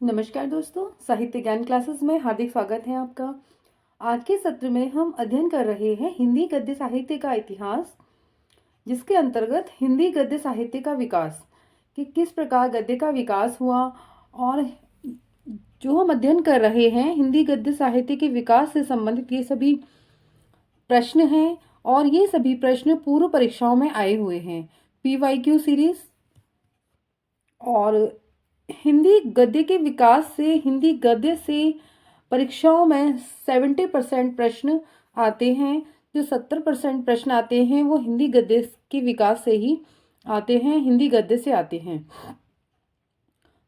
नमस्कार दोस्तों, साहित्य ज्ञान क्लासेस में हार्दिक स्वागत है आपका। आज के सत्र में हम अध्ययन कर रहे हैं हिंदी गद्य साहित्य का इतिहास, जिसके अंतर्गत हिंदी गद्य साहित्य का विकास कि किस प्रकार गद्य का विकास हुआ। और जो हम अध्ययन कर रहे हैं हिंदी गद्य साहित्य के विकास से संबंधित ये सभी प्रश्न हैं और ये सभी प्रश्न पूर्व परीक्षाओं में आए हुए हैं, PYQ सीरीज। और हिंदी गद्य के विकास से, हिंदी गद्य से परीक्षाओं में 70% प्रश्न आते हैं। जो 70% प्रश्न आते हैं वो हिंदी गद्य के विकास से ही आते हैं, हिंदी गद्य से आते हैं।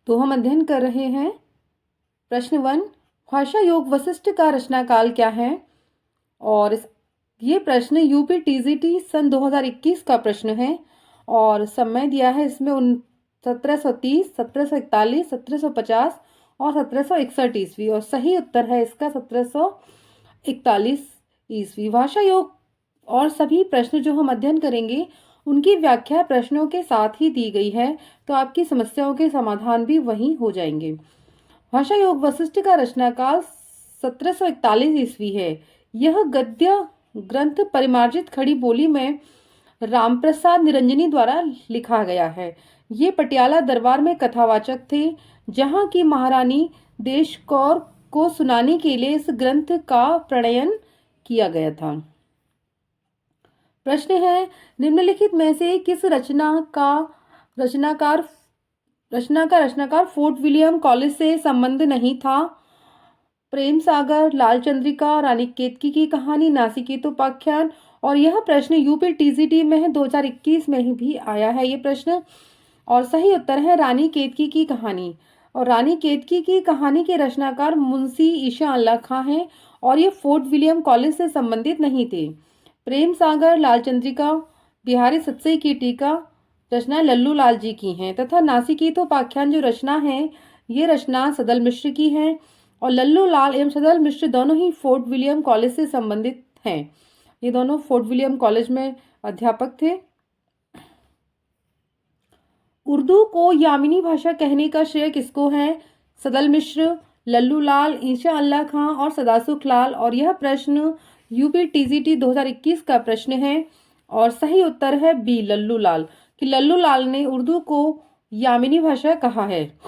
तो हम अध्ययन कर रहे हैं प्रश्न 1, भाषा योग वशिष्ठ का रचना काल क्या है। और ये प्रश्न यूपी TGT सन 2021 का प्रश्न है और समय दिया है इसमें 1730, 1741, 1750 और 1761 ईस्वी। और सही उत्तर है इसका 1741 ईस्वी। भाषा योग और सभी प्रश्न जो हम अध्ययन करेंगे उनकी व्याख्या प्रश्नों के साथ ही दी गई है, तो आपकी समस्याओं के समाधान भी वहीं हो जाएंगे। भाषा योग वशिष्ठ का रचनाकाल 1741 ईस्वी है। यह गद्य ग्रंथ परिमार्जित खड़ी बोली में रामप्रसाद निरंजनी द्वारा लिखा गया है। ये पटियाला दरबार में कथावाचक थे, जहां की महारानी देश कौर को सुनाने के लिए इस ग्रंथ का प्रणयन किया गया था। प्रश्न है, निम्नलिखित में से किस रचनाकार फोर्ट विलियम कॉलेज से संबंध नहीं था। प्रेम सागर, लाल चंद्रिका, रानी केतकी की कहानी, नासिकेतोपाख्यान। और यह प्रश्न यूपी TGT में 2021 में भी आया है ये प्रश्न। और सही उत्तर है रानी केतकी की कहानी। और रानी केतकी की कहानी के रचनाकार मुंशी ईशा अल्लाह खां हैं और ये फोर्ट विलियम कॉलेज से संबंधित नहीं थे। प्रेम सागर, लाल चंद्रिका, बिहारी सतसई की टीका रचना लल्लू लाल जी की हैं तथा नासिकेतोपाख्यान जो रचना है ये रचना सदल मिश्र की है। और लल्लू लाल एवं सदल मिश्र दोनों ही फोर्ट विलियम कॉलेज से संबंधित हैं। ये दोनों फोर्ट विलियम कॉलेज में अध्यापक थे। उर्दू को यामिनी भाषा कहने का श्रेय किसको है। सदल मिश्र, लल्लू लाल, ईशा अल्लाह खां और सदासुख लाल। और यह प्रश्न यूपी TGT 2021 का प्रश्न है और सही उत्तर है बी, लल्लू लाल, कि लल्लू लाल ने उर्दू को यामिनी भाषा कहा है।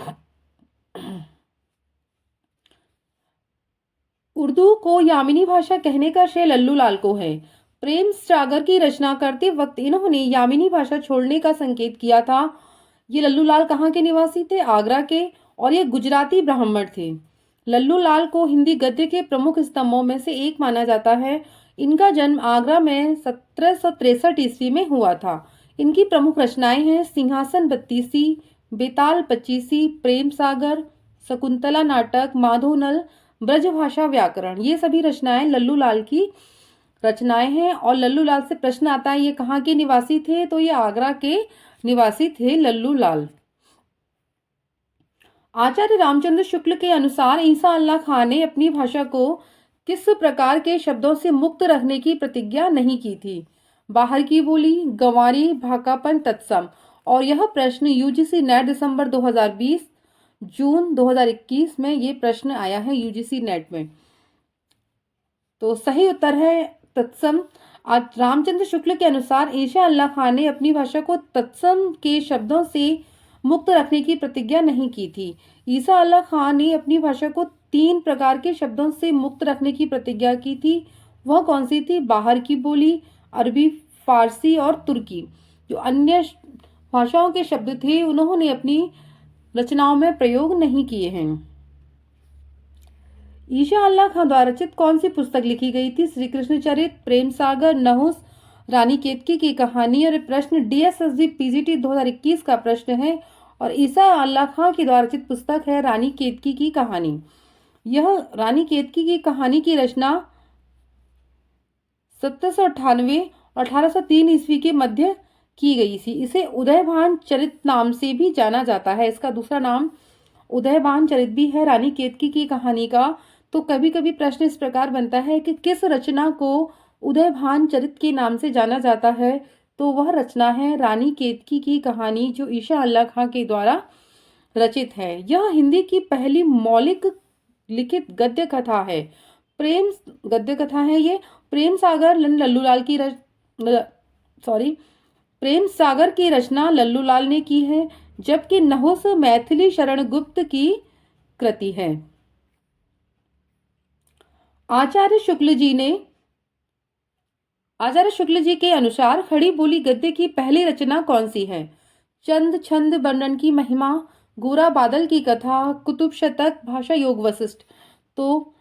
उर्दू को यामिनी भाषा कहने का श्रेय लल्लू लाल को है। प्रेम सागर की रचना करते वक्त इन्होंने यामिनी भाषा छोड़ने का संकेत किया था। ये लल्लू लाल कहाँ के निवासी थे, आगरा के, और ये गुजराती ब्राह्मण थे। लल्लू लाल को हिंदी गद्य के प्रमुख स्तंभों में से एक माना जाता है। इनका जन्म आगरा में 1763 ईस्वी में हुआ था। इनकी प्रमुख रचनाएं हैं सिंहासन बत्तीसी, बेताल पच्चीसी, प्रेम सागर, शकुंतला नाटक, माधोनल, ब्रजभाषा व्याकरण। ये सभी रचनाएं लल्लू लाल की रचनाएं हैं। और लल्लू लाल से प्रश्न आता है ये कहाँ के निवासी थे, तो ये आगरा के निवासी थे लल्लू लाल। आचार्य रामचंद्र शुक्ल के अनुसार ईसा अल्लाह खां ने अपनी भाषा को किस प्रकार के शब्दों से मुक्त रखने की प्रतिज्ञा नहीं की थी। बाहर की बोली, गंवारी, भाकापन, तत्सम। और यह प्रश्न UGC नेट दिसंबर 2020, जून 2021 में ये प्रश्न आया है UGC नेट में। तो सही उत्तर है तत्सम। रामचंद्र शुक्ल के अनुसार ईशा अल्लाह खान ने अपनी भाषा को तत्सम के शब्दों से मुक्त रखने की प्रतिज्ञा नहीं की थी। ईसा अल्लाह खान ने अपनी भाषा को 3 प्रकार के शब्दों से मुक्त रखने की प्रतिज्ञा की थी। वह कौन सी थी? बाहर की बोली, अरबी, फारसी और तुर्की। जो अन्य भाषाओं के शब्द थे उन्होंने अपनी रचनाओं में प्रयोग नहीं किए हैं। ईशा अल्लाह खां द्वारा रचित कौन सी पुस्तक लिखी गई थी? श्री कृष्ण चरित, प्रेम सागर, नहुस, रानी केतकी की कहानी। और प्रश्न DSSB PGT 2021 का प्रश्न है और ईसा अल्लाह खां की द्वारा रचित पुस्तक है रानी केतकी की कहानी। यह रानी केतकी की कहानी की रचना 1798 और 1803 ईस्वी के मध्य की गई थी। इसे उदयभान चरित नाम से भी जाना जाता है। इसका दूसरा नाम उदयभान चरित भी है रानी केतकी की कहानी का। तो कभी कभी प्रश्न इस प्रकार बनता है कि किस रचना को उदयभान चरित के नाम से जाना जाता है, तो वह रचना है रानी केतकी की कहानी, जो ईशा अल्लाह खां के द्वारा रचित है। यह हिंदी की पहली मौलिक लिखित गद्य कथा है। प्रेम गद्य कथा है ये। प्रेम सागर लल्लूलाल की प्रेम सागर की रचना लल्लूलाल ने की है, जबकि नहुस मैथिली शरण गुप्त की कृति है। आचार्य शुक्ल जी के अनुसार खड़ी बोली गद्य की पहली रचना कौन सी है? चंद छंद वर्णन की महिमा, गोरा बादल की कथा, कुतुब शतक, भाषा योग वशिष्ठ। तो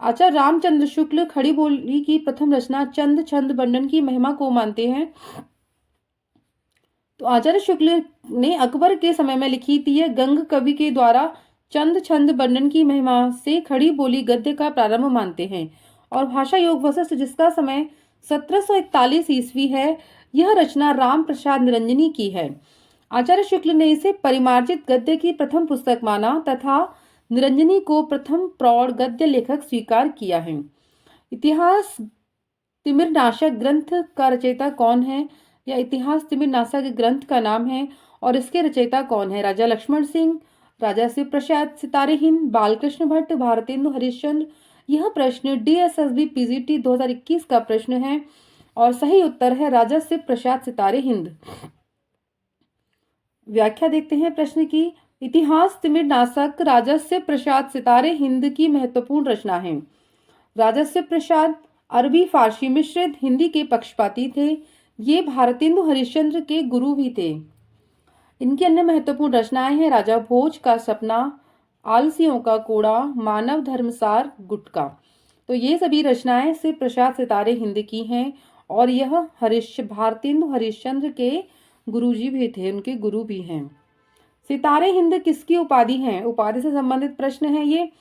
आचार्य रामचंद्र शुक्ल खड़ी बोली की प्रथम रचना चंद छंद वर्णन की महिमा को मानते हैं। तो आचार्य शुक्ल ने अकबर के समय में लिखी थी यह गंग कवि के द्वारा चंद छंद वर्णन की महिमा से खड़ी बोली गद्य का प्रारंभ मानते हैं। और भाषा योग वशिष्ठ जिसका समय 1741 ईस्वी है, यह रचना राम प्रसाद निरंजनी की है। आचार्य शुक्ल ने इसे परिमार्जित गद्य की प्रथम पुस्तक माना तथा निरंजनी को प्रथम प्रौढ़ गद्य लेखक स्वीकार किया है। इतिहास तिमिरनाशक ग्रंथ का रचयिता कौन है? या इतिहास तिमिरनाशक ग्रंथ का नाम है और इसके रचयिता कौन है? राजा लक्ष्मण सिंह, राजा शिव प्रसाद सितारे हिंद, बालकृष्ण भट्ट, भारतेंदु हरिश्चंद्र। यह प्रश्न DSSB PGT 2021 का प्रश्न है और सही उत्तर है राजा शिव प्रसाद सितारे हिंद। व्याख्या देखते हैं प्रश्न की। इतिहास तिमिरनाशक राजा शिव प्रसाद सितारे हिंद की महत्वपूर्ण रचना है। राजा शिव प्रसाद अरबी फारसी मिश्रित हिंदी के पक्षपाती थे। ये भारतेंदु हरिश्चंद्र के गुरु भी थे। इनकी अन्य महत्वपूर्ण रचनाएं हैं राजा भोज का सपना, आलसियों का कोड़ा, मानव धर्मसार, गुटका। तो ये सभी रचनाएं शिव प्रसाद सितारे हिंद की हैं और यह भारतेंदु हरिश्चंद्र के गुरुजी भी थे, उनके गुरु भी हैं। सितारे हिंद किसकी उपाधि है? उपाधि से संबंधित प्रश्न है ये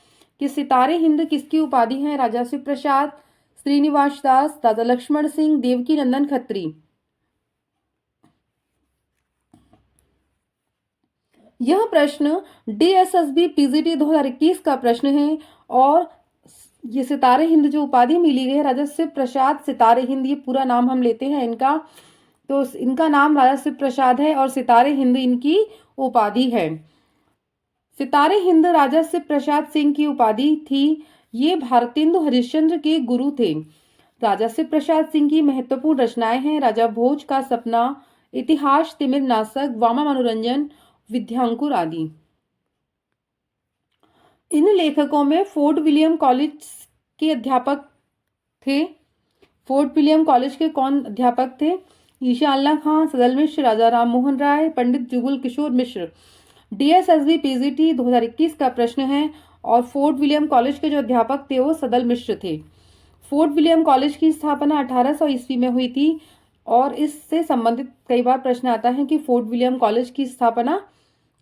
कि सितारे हिंद किसकी उपाधि है? राजा शिव प्रसाद, श्रीनिवास दास, राजा लक्ष्मण सिंह, देवकी नंदन खत्री। यह प्रश्न DSSB PGT 2021 का प्रश्न है और ये सितारे हिंद जो उपाधि मिली गई है राजा शिव प्रसाद सितारे हिंद, ये पूरा नाम हम लेते हैं इनका, तो इनका नाम राजा शिव प्रसाद है और सितारे हिंद इनकी उपाधि है। सितारे हिंद राजा शिव प्रसाद सिंह की उपाधि थी। ये भारतेंदु हरिश्चंद्र के गुरु थे। राजा शिव प्रसाद सिंह की महत्वपूर्ण रचनाएं हैं राजा भोज का सपना, इतिहास तिमिरनाशक, वामा मनोरंजन, विद्यांकुर आदि। इन लेखकों में फोर्ट विलियम कॉलेज के अध्यापक थे। फोर्ट विलियम कॉलेज के कौन अध्यापक थे? ईशा अल्लाह खां, सदल मिश्र, राजा राम मोहन राय, पंडित जुगल किशोर मिश्र। DSSB PGT 2021 का प्रश्न है और फोर्ट विलियम कॉलेज के जो अध्यापक थे वो सदल मिश्र थे। फोर्ट विलियम कॉलेज की स्थापना 1800 ईस्वी में हुई थी और इससे संबंधित कई बार प्रश्न आता है कि फोर्ट विलियम कॉलेज की स्थापना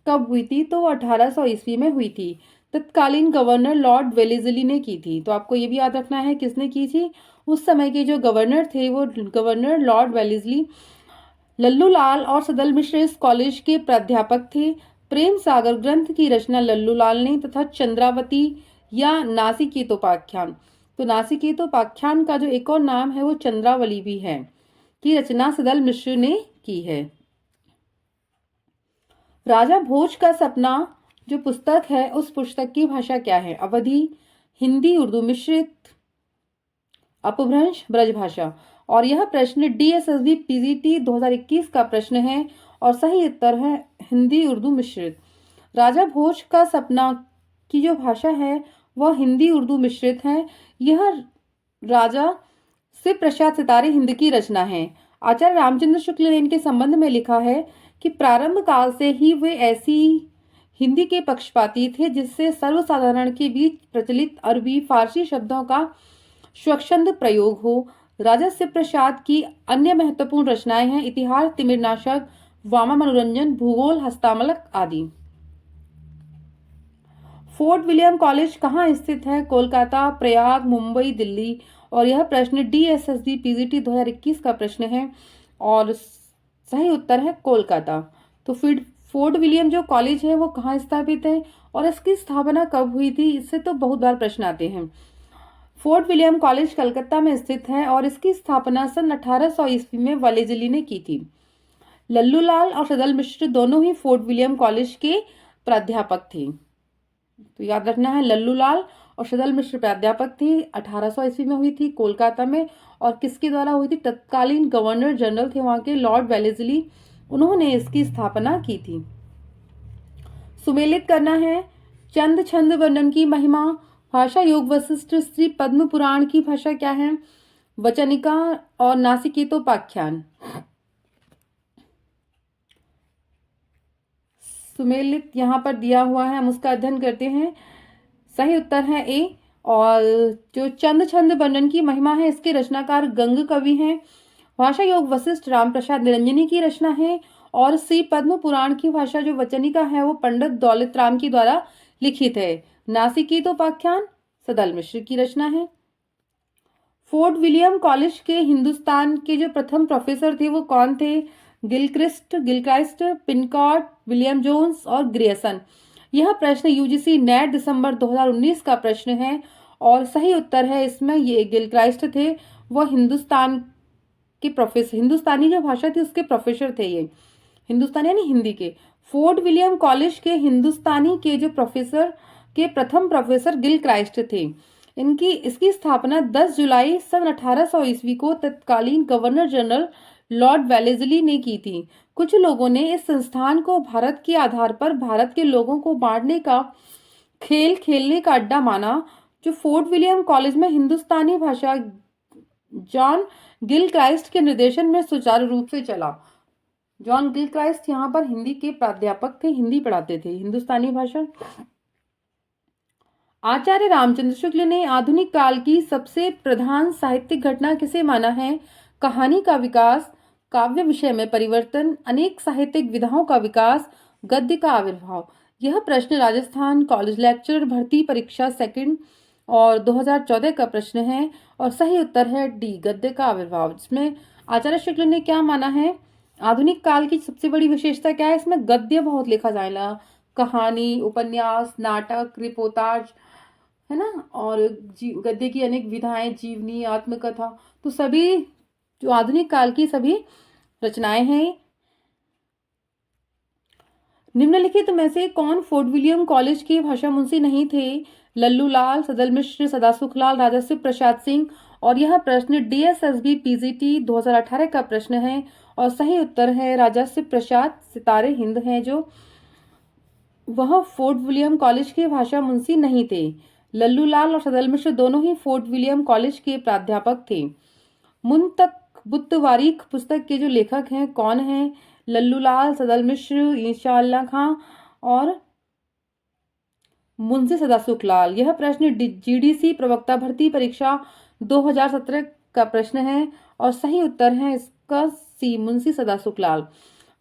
कब हुई थी? तो 1800 ईस्वी में हुई थी। तत्कालीन गवर्नर लॉर्ड वेलेस्ली ने की थी। तो आपको ये भी याद रखना है किसने की थी। उस समय के जो गवर्नर थे वो गवर्नर लॉर्ड वेलेस्ली। लल्लूलाल और सदल मिश्र इस कॉलेज के प्राध्यापक थे। प्रेम सागर ग्रंथ की रचना लल्लूलाल ने तथा चंद्रावती या नासिकेतोपाख्यान, तो नासिकेतोपाख्यान का जो एक और नाम है वो चंद्रावली भी है, की रचना सदल मिश्र ने की है। राजा भोज का सपना जो पुस्तक है उस पुस्तक की भाषा क्या है? अवधी, हिंदी उर्दू मिश्रित, अपभ्रंश, ब्रजभाषा। और यह प्रश्न DSSB PGT 2021 का प्रश्न है और सही उत्तर है हिंदी उर्दू मिश्रित। राजा भोज का सपना की जो भाषा है वह हिंदी उर्दू मिश्रित है। यह राजा शिव प्रसाद सितारे हिंद की रचना है। आचार्य रामचंद्र शुक्ल ने इनके संबंध में लिखा है कि प्रारंभ काल से ही वे ऐसी हिंदी के पक्षपाती थे जिससे सर्वसाधारण के बीच प्रचलित अरबी फारसी शब्दों का स्वच्छंद प्रयोग हो। राजा शिव प्रसाद की अन्य महत्वपूर्ण रचनाएं हैं इतिहास तिमिरनाशक, वामा मनोरंजन, भूगोल, हस्तामलक आदि। फोर्ट विलियम कॉलेज कहाँ स्थित है? कोलकाता, प्रयाग, मुंबई, दिल्ली। और यह प्रश्न DSSB PGT 2021 का प्रश्न है और सही उत्तर है कोलकाता। तो फिर फोर्ट विलियम जो कॉलेज है वो कहाँ स्थापित है और इसकी स्थापना कब हुई थी? इससे तो बहुत बार प्रश्न आते हैं। फोर्ट विलियम कॉलेज कलकत्ता में स्थित है और इसकी स्थापना सन 1800 ईस्वी में वेलेस्ली ने की थी। लल्लूलाल और सदल मिश्र दोनों ही फोर्ट विलियम कॉलेज के प्राध्यापक थे? तो याद रखना है, लल्लू लाल और सदल मिश्र प्राध्यापक थे। 1800 ईस्वी में हुई थी कोलकाता में। और किसके द्वारा हुई थी? तत्कालीन गवर्नर जनरल थे वहां के, लॉर्ड वेलेस्ली, उन्होंने इसकी स्थापना की थी। सुमेलित करना है। चंद छंद वर्णन की महिमा, भाषा योग वशिष्ठ, श्री पद्म पुराण की भाषा क्या है? वचनिका और नासिकेतोपाख्यान। सुमेलित यहाँ पर दिया हुआ है, हम उसका अध्ययन करते हैं। सही उत्तर है ए। और जो चंद छंद वर्णन की महिमा है, इसके रचनाकार गंग कवि हैं। भाषा योग वशिष्ठ राम प्रसाद निरंजनी की रचना है। और श्री पद्म पुराण की भाषा जो वचनिका है वो पंडित दौलत राम की द्वारा लिखित है। नासिकेतोपाख्यान सदल मिश्र की रचना है। फोर्ट विलियम कॉलेज के हिंदुस्तान के जो प्रथम प्रोफेसर थे वो कौन थे? गिलक्राइस्ट, पिनकॉट, विलियम जोन्स और ग्रेयसन। यह प्रश्न यूजीसी नेट दिसंबर 2019 का प्रश्न है और सही उत्तर है इसमें ये गिलक्राइस्ट थे। वह हिंदुस्तान के प्रोफेसर, हिंदुस्तानी जो भाषा थी उसके प्रोफेसर थे ये, हिंदुस्तानी यानी हिंदी के। फोर्ट विलियम कॉलेज के हिंदुस्तानी के जो प्रोफेसर के प्रथम प्रोफेसर गिलक्राइस्ट थे। इसकी स्थापना 10 जुलाई सन 1800 ईस्वी को तत्कालीन गवर्नर जनरल लॉर्ड वेलेस्ली ने की थी। कुछ लोगों ने इस संस्थान को भारत के आधार पर भारत के लोगों को बांटने का खेल खेलने का अड्डा माना, जो फोर्ट विलियम कॉलेज में हिंदुस्तानी भाषा जॉन गिलक्राइस्ट के निर्देशन में सुचारू रूप से चला। जॉन गिलक्राइस्ट यहाँ पर हिंदी के प्राध्यापक थे, हिंदी पढ़ाते थे, हिंदुस्तानी भाषा। आचार्य रामचंद्र शुक्ल ने आधुनिक काल की सबसे प्रधान साहित्यिक घटना किसे माना है? कहानी का विकास, काव्य विषय में परिवर्तन, अनेक साहित्यिक विधाओं का विकास, गद्य का आविर्भाव। यह प्रश्न राजस्थान कॉलेज लेक्चरर भर्ती परीक्षा सेकंड और 2014 का प्रश्न है और सही उत्तर है डी, गद्य का आविर्भाव। जिसमें आचार्य शुक्ल ने क्या माना है? आधुनिक काल की सबसे बड़ी विशेषता क्या है? इसमें गद्य बहुत लिखा जाएगा, कहानी, उपन्यास, नाटक, रिपोर्टाज, है ना, और गद्य की अनेक विधाएं, जीवनी, आत्मकथा, तो सभी जो आधुनिक काल की सभी रचनाएं हैं। निम्नलिखित में से कौन फोर्ट विलियम कॉलेज के भाषा मुंशी नहीं थे? लल्लू लाल, सदल मिश्र, सदासुखलाल, राजर्षि प्रसाद सिंह। और यह प्रश्न डीएसएसबी पीजीटी 2018 का प्रश्न है और सही उत्तर है राजर्षि प्रसाद सितारे हिंद हैं, जो वह फोर्ट विलियम कॉलेज के भाषा मुंशी नहीं थे। लल्लू लाल और सदल मिश्र दोनों ही फोर्ट विलियम कॉलेज के प्राध्यापक थे। मुंतक बुत्तवारीख पुस्तक के जो लेखक हैं कौन हैं? लल्लू लाल, सदल मिश्र, इंशाअल्लाह खां और मुंशी सदासुखलाल। यह प्रश्न जीडीसी प्रवक्ता भर्ती परीक्षा 2017 का प्रश्न है और सही उत्तर है इसका सी, मुंशी सदासुखलाल।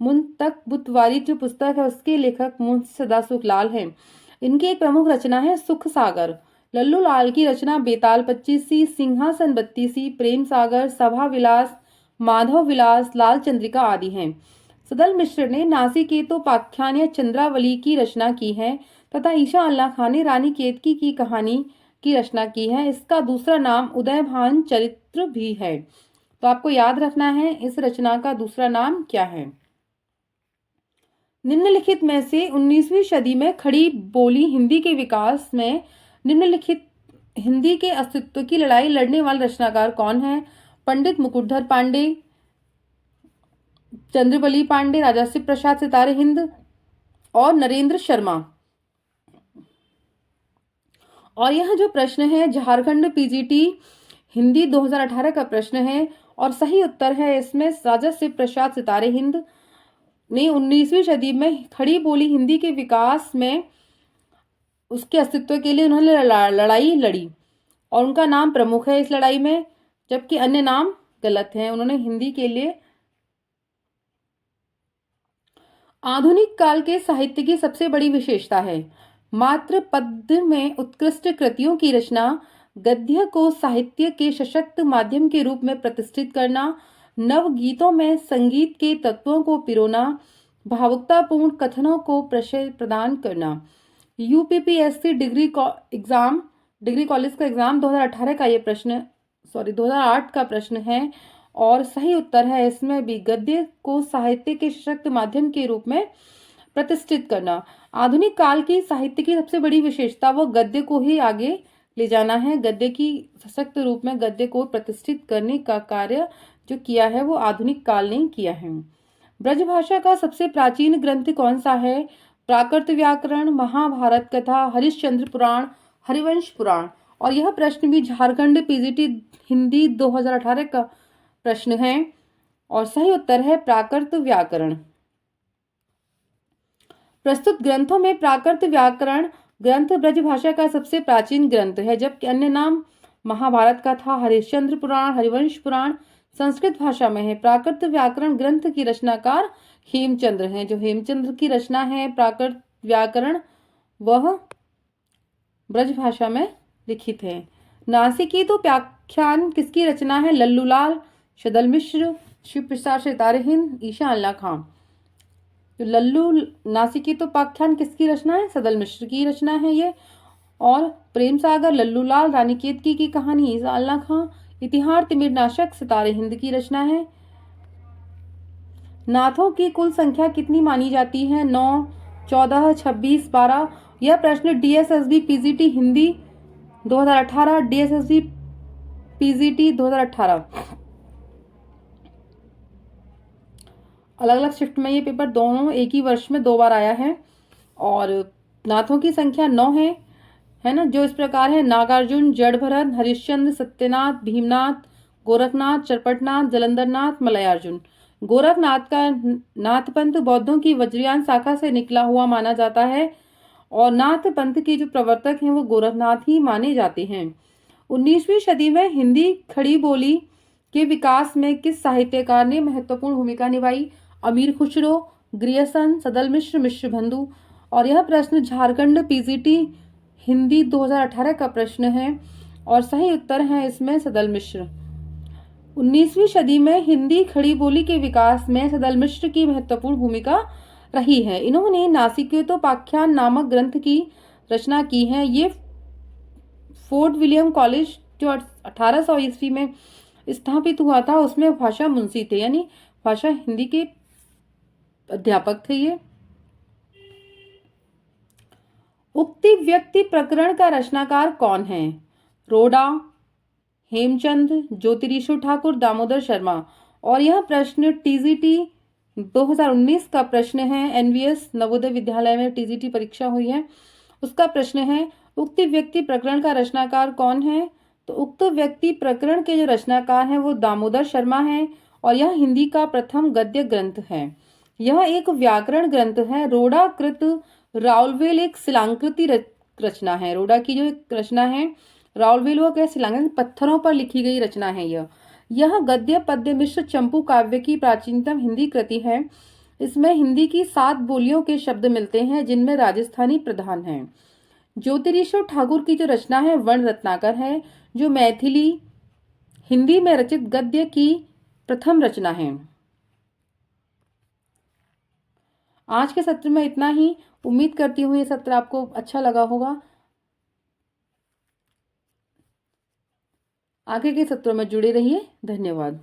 मुंतक बुत्तवारीख जो पुस्तक है उसके लेखक मुंशी सदासुखलाल हैं। इनकी एक प्रमुख रचना है सुख सागर। लल्लू लाल की रचना बेताल 25सी, सिंहासन 32सी, प्रेम सागर, सभा विलास, माधव विलास, लाल चंद्रिका आदि हैं। सदल मिश्र ने नासिकेतोपाख्यान या चंद्रावली की रचना की है तथा ईशा अल्लाह खान ने रानी केतकी की कहानी की रचना की है। इसका दूसरा नाम उदयभान चरित्र भी है। तो आपको याद रखना है इस रचना का दूसरा नाम क्या है। निम्नलिखित में से 19वीं सदी में खड़ी बोली हिंदी के विकास में निम्नलिखित हिंदी के अस्तित्व की लड़ाई लड़ने वाले रचनाकार कौन है? पंडित मुकुटधर पांडे, चंद्रबली पांडे, राजर्षि प्रसाद सितारे हिंद और नरेंद्र शर्मा। और यह जो प्रश्न है झारखंड पीजीटी हिंदी 2018 का प्रश्न है और सही उत्तर है इसमें राजर्षि प्रसाद सितारे हिंद ने 19वीं सदी में खड़ी बोली हिंदी के विकास में उसके अस्तित्व के लिए उन्होंने लड़ाई लड़ी और उनका नाम प्रमुख है इस लड़ाई में, जबकि अन्य नाम गलत हैं। उन्होंने हिंदी के लिए आधुनिक काल के साहित्य की सबसे बड़ी विशेषता है मात्र पद्य में उत्कृष्ट कृतियों की रचना, गद्य को साहित्य के सशक्त माध्यम के रूप में प्रतिष्ठित करना, नव गीतों में संगीत के तत्वों को पिरोना, भावुकतापूर्ण कथनों को प्रशय प्रदान करना। यूपीपीएससी डिग्री कॉलेज का एग्जाम 2018 का ये प्रश्न 2008 का प्रश्न है और सही उत्तर है इसमें भी गद्य को साहित्य के सशक्त माध्यम के रूप में प्रतिष्ठित करना। आधुनिक काल की साहित्य की सबसे बड़ी विशेषता वो गद्य को ही आगे ले जाना है। गद्य की सशक्त रूप में गद्य को प्रतिष्ठित करने का कार्य जो किया है वो आधुनिक काल ने किया है। ब्रजभाषा का सबसे प्राचीन ग्रंथ कौन सा है? प्राकृत व्याकरण, महाभारत कथा, हरिश्चंद्र पुराण, हरिवंश पुराण। और यह प्रश्न भी झारखंड पीजीटी हिंदी 2018 का प्रश्न है और सही उत्तर है प्राकृत व्याकरण। प्रस्तुत ग्रंथों में प्राकृत व्याकरण ग्रंथ ब्रजभाषा का सबसे प्राचीन ग्रंथ है, जबकि अन्य नाम महाभारत कथा, हरिश्चंद्र पुराण, हरिवंश पुराण संस्कृत भाषा में है। प्राकृत व्याकरण ग्रंथ की रचनाकार हेमचंद्र हैं। जो हेमचंद्र की रचना है प्राकृत व्याकरण वह ब्रजभाषा में लिखित है। नासिकी तो व्याख्यान किसकी रचना है? लल्लूलाल, सदल मिश्र, शिव प्रसाद सितारे हिंद, ईशा अल्लाह खां। तो लल्लू नासिकी तो व्याख्यान किसकी रचना है? सदल मिश्र की रचना है ये। और प्रेम सागर, लल्लूलाल, रानी केतकी की कहानी, ईशा अल्लाह खां। इतिहास तिमिर नाशक सितारे हिंद की रचना है। नाथों की कुल संख्या कितनी मानी जाती है? 9, 14, 26, 12। यह प्रश्न DSSB PGT Hindi 2018, DSSB PGT 2018 अलग अलग शिफ्ट में ये पेपर दोनों एक ही वर्ष में 2 बार आया है। और नाथों की संख्या 9 है ना, जो इस प्रकार है: नागार्जुन, जड़भरत, हरिश्चंद्र, सत्यनाथ, भीमनाथ, गोरखनाथ, चरपटनाथ, जलंधरनाथ, मलयार्जुन। गोरखनाथ का नाथ पंथ बौद्धों की वज्रयान शाखा से निकला हुआ माना जाता है और नाथ पंथ के जो प्रवर्तक हैं वो गोरखनाथ ही माने जाते हैं। 19वीं सदी में हिंदी खड़ी बोली के विकास में किस साहित्यकार ने महत्वपूर्ण भूमिका निभाई? अमीर खुसरो, ग्रियर्सन, सदल मिश्र, मिश्र बंधु। और यह प्रश्न झारखंड पीजीटी हिंदी 2018 का प्रश्न है और सही उत्तर है इसमें सदल मिश्र। 19वीं सदी में हिंदी खड़ी बोली के विकास में सदल मिश्र की महत्वपूर्ण भूमिका रही है। इन्होंने नासिकेतोपाख्यान नामक ग्रंथ की रचना की है। ये फोर्ट विलियम कॉलेज जो 1800 ईस्वी में स्थापित हुआ था उसमें भाषा मुंशी थे, यानी भाषा हिंदी के अध्यापक थे ये। उक्ति व्यक्ति प्रकरण का रचनाकार कौन है? रोडा, हेमचंद, ज्योतिरीशु ठाकुर, दामोदर शर्मा। और यह प्रश्न टीजीटी 2019 का प्रश्न है। एनवीएस नवोदय विद्यालय में टीजीटी परीक्षा हुई है, उसका प्रश्न है उक्त व्यक्ति प्रकरण का रचनाकार कौन है? तो उक्त व्यक्ति प्रकरण के जो रचनाकार हैं वो दामोदर शर्मा हैं और यह हिंदी का प्रथम गद्य ग्रंथ है। यह एक व्याकरण ग्रंथ है। रोडा कृत राउलवेल एक शिलांकृति रचना है। रोडा की जो एक रचना है राउलवेल वो क्या शिलांकृत पत्थरों पर लिखी गई रचना है। यह गद्य पद्य मिश्र चंपू काव्य की प्राचीनतम हिंदी कृति है। इसमें हिंदी की 7 बोलियों के शब्द मिलते हैं जिनमें राजस्थानी प्रधान है। ज्योतिरीशु ठाकुर की जो रचना है वर्ण रत्नाकर है, जो मैथिली हिंदी में रचित गद्य की प्रथम रचना है। आज के सत्र में इतना ही। उम्मीद करती हूँ ये सत्र आपको अच्छा लगा होगा। आगे के सत्रों में जुड़े रहिए। धन्यवाद।